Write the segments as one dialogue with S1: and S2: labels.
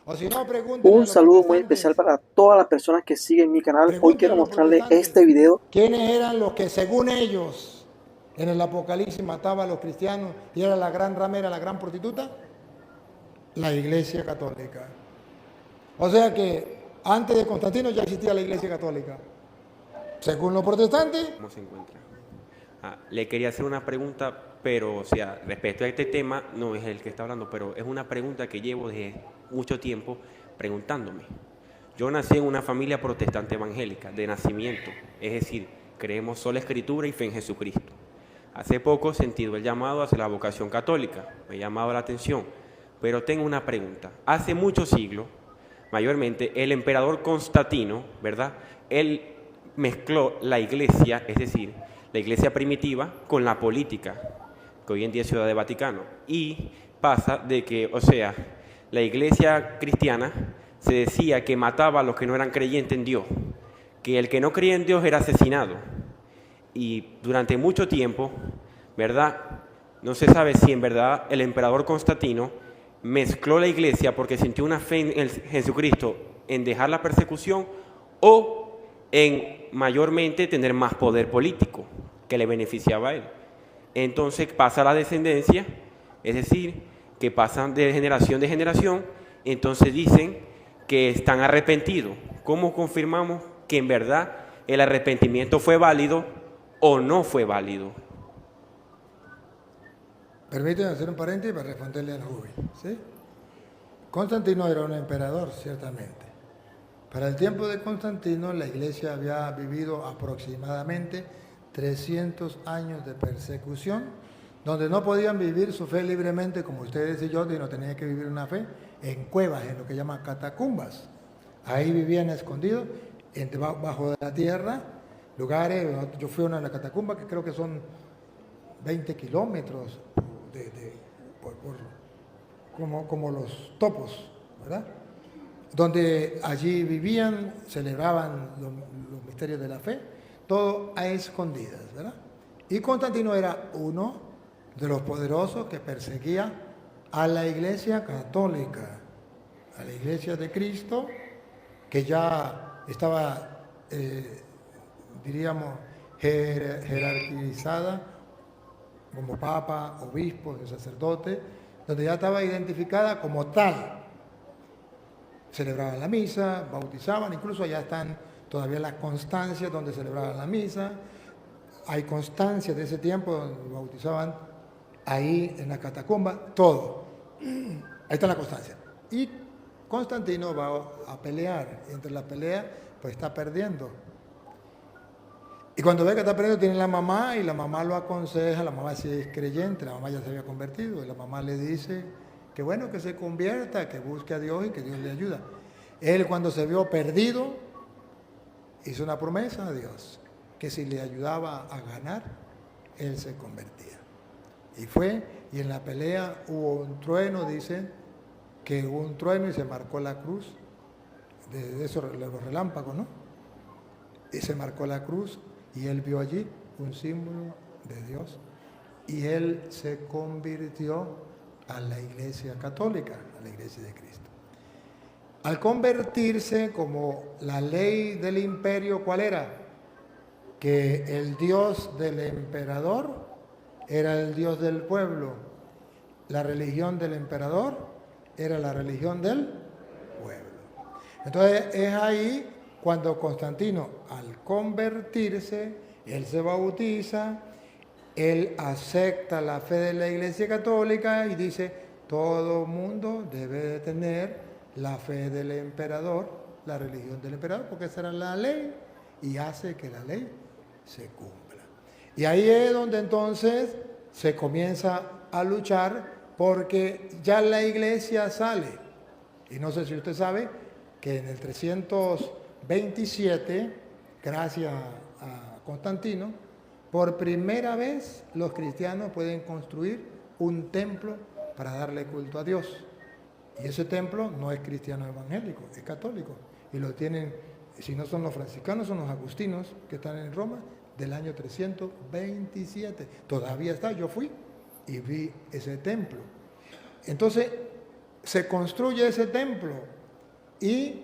S1: O si no, pregúntenle a
S2: Un
S1: los
S2: saludo muy especial
S1: protestantes.
S2: para todas las personas que siguen mi canal. Hoy
S1: Pregúntenle
S2: quiero
S1: a los
S2: mostrarles
S1: protestantes
S2: este video.
S1: quiénes eran los que según ellos en el Apocalipsis mataban a los cristianos y era la gran ramera, la gran prostituta, la Iglesia Católica. O sea que antes de Constantino ya existía la Iglesia Católica. Según los protestantes,
S3: ¿Cómo se encuentra? Le quería hacer una pregunta, pero, o sea, respecto a este tema, no es el que está hablando, pero es una pregunta que llevo desde mucho tiempo preguntándome. Yo nací en una familia protestante evangélica, de nacimiento, es decir, creemos sola Escritura y fe en Jesucristo. Hace poco he sentido el llamado hacia la vocación católica, me ha llamado la atención, pero tengo una pregunta. Hace muchos siglos, mayormente, el emperador Constantino, ¿verdad? Él mezcló la iglesia, es decir, la iglesia primitiva, con la política, que hoy en día es Ciudad de Vaticano. Y pasa de que, o sea, la iglesia cristiana se decía que mataba a los que no eran creyentes en Dios, que el que no creía en Dios era asesinado. Y durante mucho tiempo, ¿verdad? No se sabe si en verdad el emperador Constantino mezcló la iglesia porque sintió una fe en Jesucristo en dejar la persecución o en mayormente tener más poder político que le beneficiaba a él. Entonces pasa la descendencia, es decir, que pasan de generación, entonces dicen que están arrepentidos. ¿Cómo confirmamos que en verdad el arrepentimiento fue válido o no fue válido?
S1: permítanme hacer un paréntesis para responderle a la Ubi. ¿Sí? Constantino era un emperador, ciertamente. Para el tiempo de Constantino, la iglesia había vivido aproximadamente 300 años de persecución, donde no podían vivir su fe libremente como ustedes y yo, sino tenían que vivir una fe en cuevas, en lo que llaman catacumbas. Ahí vivían escondidos, bajo de la tierra, lugares. Yo fui a una de las catacumbas que creo que son 20 kilómetros como los topos, ¿verdad? Donde allí vivían, celebraban los misterios de la fe, todo a escondidas, ¿verdad? Y Constantino era uno de los poderosos que perseguía a la Iglesia Católica, a la Iglesia de Cristo, que ya estaba, diríamos, jerarquizada como papa, obispo, sacerdote, donde ya estaba identificada como tal. Celebraban la misa, bautizaban, incluso allá están todavía las constancias donde celebraban la misa. Hay constancias de ese tiempo donde bautizaban ahí en la catacumba, todo. Ahí está la constancia. Y Constantino va a pelear. Entre la pelea, pues está perdiendo. Y cuando ve que está perdiendo, tiene la mamá y la mamá lo aconseja. La mamá sí es creyente, la mamá ya se había convertido. Y la mamá le dice que bueno, que se convierta, que busque a Dios y que Dios le ayuda. Él, cuando se vio perdido, hizo una promesa a Dios, que si le ayudaba a ganar, él se convertía. Y fue, y en la pelea hubo un trueno, dicen, que hubo un trueno y se marcó la cruz, de esos los relámpagos, ¿no? Y se marcó la cruz y él vio allí un símbolo de Dios. Y él se convirtió a la Iglesia Católica, a la Iglesia de Cristo. Al convertirse, como la ley del imperio, ¿cuál era? Que el Dios del emperador era el Dios del pueblo. La religión del emperador era la religión del pueblo. Entonces es ahí cuando Constantino, al convertirse, él se bautiza, él acepta la fe de la Iglesia Católica y dice, todo mundo debe de tener la fe del emperador, la religión del emperador, porque esa era la ley y hace que la ley se cumpla. Y ahí es donde entonces se comienza a luchar porque ya la iglesia sale. Y no sé si usted sabe que en el 327, gracias a Constantino, por primera vez los cristianos pueden construir un templo para darle culto a Dios. Y ese templo no es cristiano evangélico, es católico. Y lo tienen, si no son los franciscanos, son los agustinos que están en Roma del año 327. Todavía está, yo fui y vi ese templo. Entonces, se construye ese templo y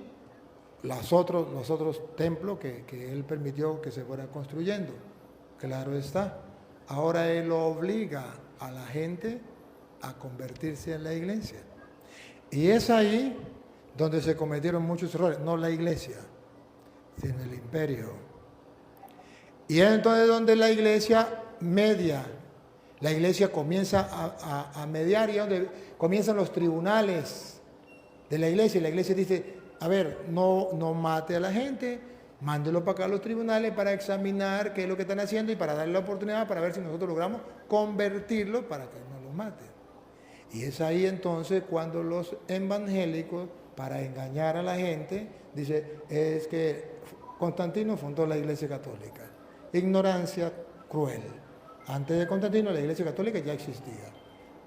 S1: los otros templos que él permitió que se fueran construyendo. Claro está. Ahora él obliga a la gente a convertirse en la iglesia. Y es ahí donde se cometieron muchos errores, no la iglesia, sino el imperio. Y es entonces donde la iglesia media, la iglesia comienza a mediar y donde comienzan los tribunales de la iglesia. Y la iglesia dice, a ver, no mate a la gente, mándelo para acá a los tribunales para examinar qué es lo que están haciendo y para darle la oportunidad para ver si nosotros logramos convertirlo para que no lo maten. Y es ahí entonces cuando los evangélicos, para engañar a la gente, dice, es que Constantino fundó la Iglesia Católica. Ignorancia cruel. Antes de Constantino la Iglesia Católica ya existía.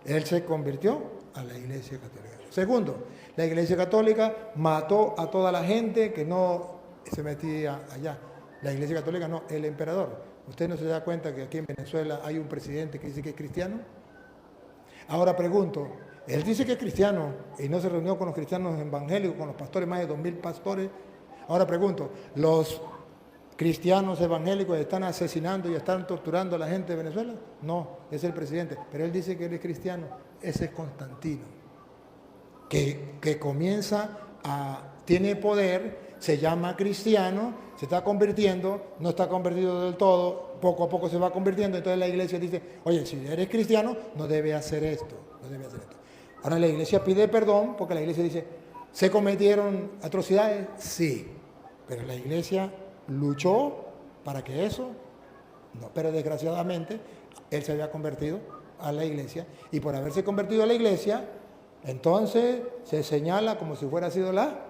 S1: Él se convirtió a la Iglesia Católica. Segundo, la Iglesia Católica mató a toda la gente que no se metía allá. La Iglesia Católica no, el emperador. ¿Usted no se da cuenta que aquí en Venezuela hay un presidente que dice que es cristiano? Ahora pregunto, él dice que es cristiano y no se reunió con los cristianos evangélicos, con los pastores, más de 2000 pastores. Ahora pregunto, ¿los cristianos evangélicos están asesinando y están torturando a la gente de Venezuela? No, es el presidente, pero él dice que él es cristiano. Ese es Constantino, que comienza tiene poder, se llama cristiano, se está convirtiendo, no está convertido del todo, poco a poco se va convirtiendo. Entonces la iglesia dice, oye, si eres cristiano, no debe hacer esto, no debe hacer esto. Ahora la iglesia pide perdón porque la iglesia dice, ¿se cometieron atrocidades? Sí, pero la iglesia luchó para que eso, no, pero desgraciadamente él se había convertido a la iglesia y por haberse convertido a la iglesia, entonces se señala como si fuera sido la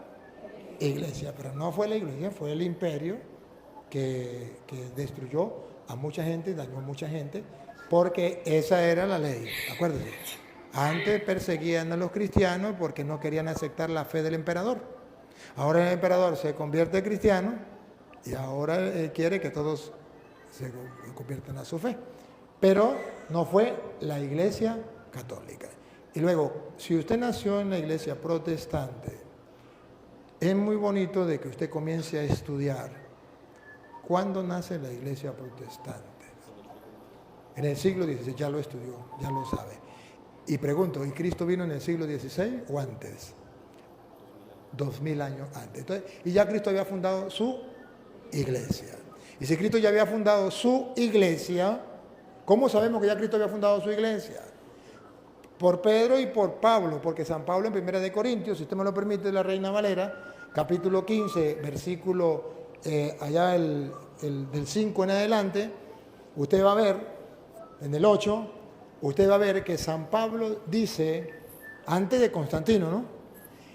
S1: iglesia, pero no fue la iglesia, fue el imperio que destruyó a mucha gente, dañó a mucha gente, porque esa era la ley, acuérdense. Antes perseguían a los cristianos porque no querían aceptar la fe del emperador. Ahora el emperador se convierte en cristiano y ahora él quiere que todos se conviertan a su fe. Pero no fue la iglesia católica. Y luego, si usted nació en la iglesia protestante, es muy bonito de que usted comience a estudiar. ¿Cuándo nace la iglesia protestante? En el siglo XVI, ya lo estudió, ya lo sabe. Y pregunto, ¿y Cristo vino en el siglo XVI o antes? 2000 años antes. Entonces, y ya Cristo había fundado su iglesia. Y si Cristo ya había fundado su iglesia, ¿cómo sabemos que ya Cristo había fundado su iglesia? Por Pedro y por Pablo, porque San Pablo en 1 Corintios, si usted me lo permite, la Reina Valera, capítulo 15, versículo allá del 5 en adelante, usted va a ver, en el 8, usted va a ver que San Pablo dice, antes de Constantino, ¿no?,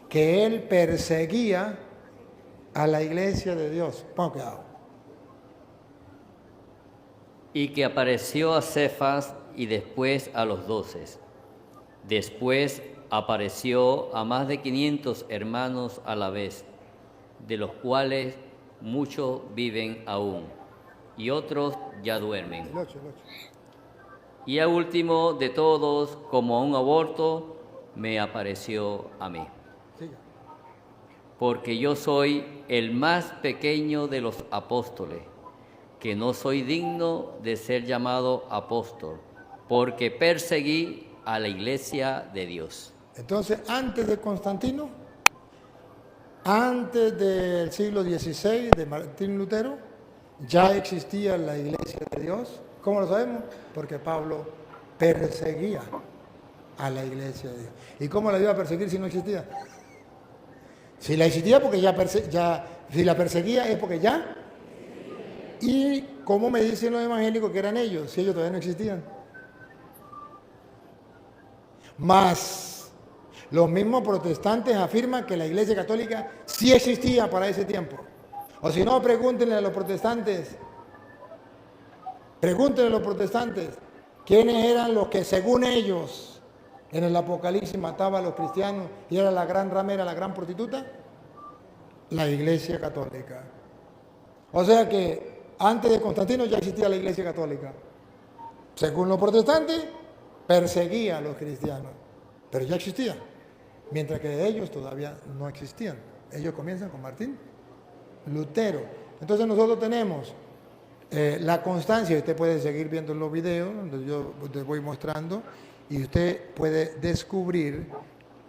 S1: que él perseguía a la iglesia de Dios. Ponga cuidado.
S4: Y que apareció a Cefas y después a los 12. Después apareció a más de 500 hermanos a la vez, de los cuales muchos viven aún, y otros ya duermen.
S1: El 8.
S4: Y al último de todos, como un aborto, me apareció a mí.
S1: Siga.
S4: Porque yo soy el más pequeño de los apóstoles, que no soy digno de ser llamado apóstol, porque perseguí a la iglesia de Dios.
S1: Entonces, antes de Constantino, antes del siglo XVI, de Martín Lutero, ya existía la iglesia de Dios. ¿Cómo lo sabemos? Porque Pablo perseguía a la iglesia de Dios. ¿Y cómo la iba a perseguir si no existía? Si la existía, porque si la perseguía es porque ya. ¿Y cómo me dicen los evangélicos que eran ellos, si ellos todavía no existían? Más, los mismos protestantes afirman que la iglesia católica sí existía para ese tiempo. O si no, pregúntenle a los protestantes. Pregúntenle a los protestantes quiénes eran los que, según ellos, en el Apocalipsis mataban a los cristianos y era la gran ramera, la gran prostituta. La iglesia católica. O sea que antes de Constantino ya existía la iglesia católica. Según los protestantes, perseguía a los cristianos, pero ya existía. mientras que ellos todavía no existían. Ellos comienzan con Martín Lutero. Entonces nosotros tenemos la constancia, usted puede seguir viendo los videos donde yo te voy mostrando y usted puede descubrir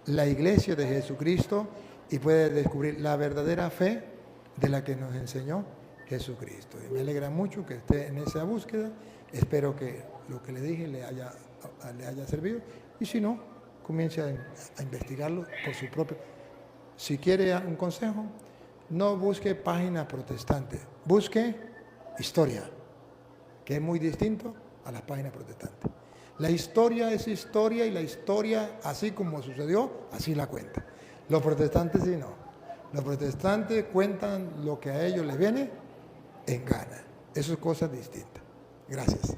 S1: la iglesia de Jesucristo y puede descubrir la verdadera fe de la que nos enseñó Jesucristo. Y me alegra mucho que esté en esa búsqueda. Espero que lo que le dije le haya servido y si no, comience a investigarlo por su propio. Si quiere un consejo, no busque páginas protestantes, busque historia, que es muy distinto a las páginas protestantes. La historia es historia y la historia, así como sucedió, así la cuenta. Los protestantes sí no. Los protestantes cuentan lo que a ellos les viene en gana. Eso es cosa distinta. Gracias.